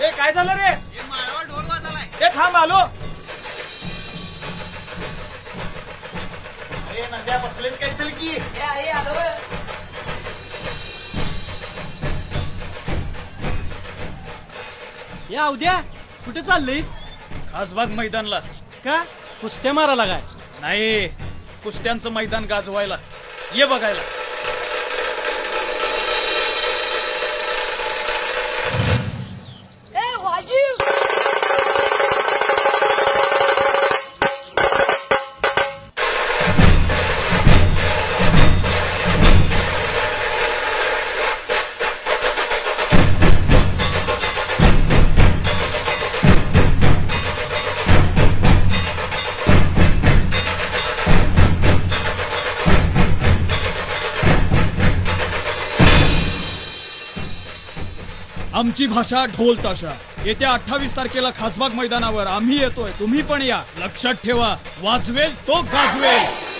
ए काय झालं रे? माळावर ढोल वाजलाय. ए थांब आलो. अरे नंद्या बसलेस काय? चल की. आलो. या उद्या कुठे चाललीस? खासबाग मैदानला. का कुस्त्या मारायला काय? नाही, कुस्त्यांचं मैदान गाजवायला. ये बघायला. आमची भाषा ढोल ताशा. येत्या 28 तारखेला खासबाग मैदानावर आम्ही येतोय, तुम्ही पण या. लक्षात ठेवा, वाजवेल तो गाजवेल.